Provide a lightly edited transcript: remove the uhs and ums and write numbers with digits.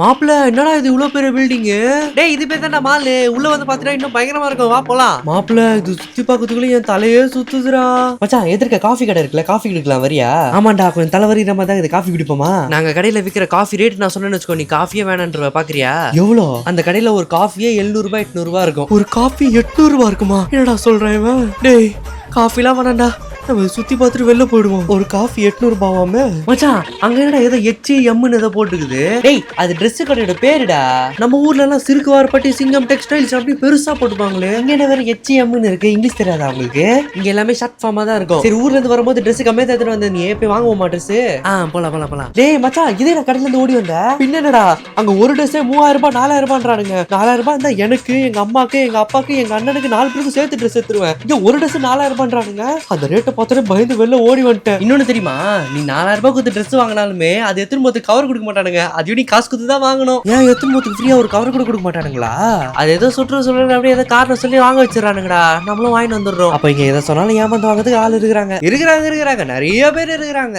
மாப்பிள்ள என்னடா இது இவ்வளவு பெரிய பில்டிங்? டேய் இது பேர் தான்டா மாலு. உள்ள வந்து பாத்தீங்கன்னா இன்னும் பயங்கரமா இருக்கும். வா போலாம். மாப்பிள்ள இது சுத்தி பாக்கிறதுக்குள்ள என் தலையே சுத்துதுடா. மச்சான் எதிர்க்க காஃபி கடை இருக்குல்ல, காஃபி குடிக்கலாம் வரியா? ஆமாண்டா, கொஞ்சம் தலைவரி நம்ம தான் இது காஃபி குடிப்போமா? நாங்க கடையில விக்கிற காஃபி ரேட் நான் சொன்னேன்னு வச்சுக்கோ, நீ காஃபியே வேணான்ற பாக்குறியா? எவ்வளோ? அந்த கடையில ஒரு காஃபியே 700 ரூபாய் 800 ரூபாய் இருக்கும். ஒரு காஃபி 800 ரூபாய் இருக்குமா? என்னடா சொல்றேன் இவன்? டேய் காஃபிலாம் வேணாண்டா, நம்ம சுத்தி பார்த்துட்டு வெளில போயிடுவோம். ஒரு காஃபி 800 ரூபாவாமே. மச்சான் அங்க என்னடா ஏதோ HMன்னு ஏதோ போட்டுக்குது. டேய் அது Dress கடையோட பேருடா. நம்ம ஊர்ல எல்லாம் சிறுக்குவார்பட்டி, சிங்கம் டெக்ஸ்டைல்ஸ் அப்படி பெருசா போட்டுப்பாங்களே. இங்க என்ன வேற HMன்னு இருக்கு? இங்கிலீஷ் தெரியாதா உங்களுக்கு? இங்க எல்லாமே ஷார்ட் ஃபார்மா தான் இருக்கும். சரி ஊர்ல இருந்து வரும்போது Dress கம்மியா எடுத்துட்டு வந்த நீ போய் வாங்குவோமா Dress? போலாம். டேய் மச்சான் இதே நான் கடையில இருந்து ஓடி வந்த. பின்ன என்னடா அங்க ஒரு Dress 3000 ரூபாய் 4000 ரூபாய்ன்றானுங்க. 4000 ரூபாய் இருந்தா எனக்கு, எங்க அம்மாக்கு, எங்க அப்பாக்கு, எங்க அண்ணனுக்கு 4 பேருக்கு சேர்த்து Dress எடுத்துருவேன். இங்க ஒரு Dress 4000 ரூபாய்ன்றானுங்க. அந்த ரேட்டை பார்த்தாலே பயந்து வெளில ஓடி வந்துட்டேன். இன்னொன்னு தெரியுமா, நீ 4000 ரூபாய் கொடுத்து Dress வாங்கினாலுமே அது எத்தனை போது கவர் கொடுக்க மாட்டானுங்க. அது நீ காசு கொடுத்து தான் வாங்கணும். ஏன் எத்தனை போதுக்கு ஃப்ரீயா ஒரு கவர் கூட கொடுக்க மாட்டானுங்களா? அது ஏதோ சொல்ற அப்படியே ஏதோ காரணம் சொல்லி வாங்க வச்சிடறானுங்கடா. நம்மளும் வாங்கிட்டு வந்துடுறோம். அப்ப இங்க எதை சொன்னாலும் ஏமாந்து வாங்கிறதுக்கு ஆள் இருக்கிறாங்க. நிறைய பேர் இருக்கிறாங்க.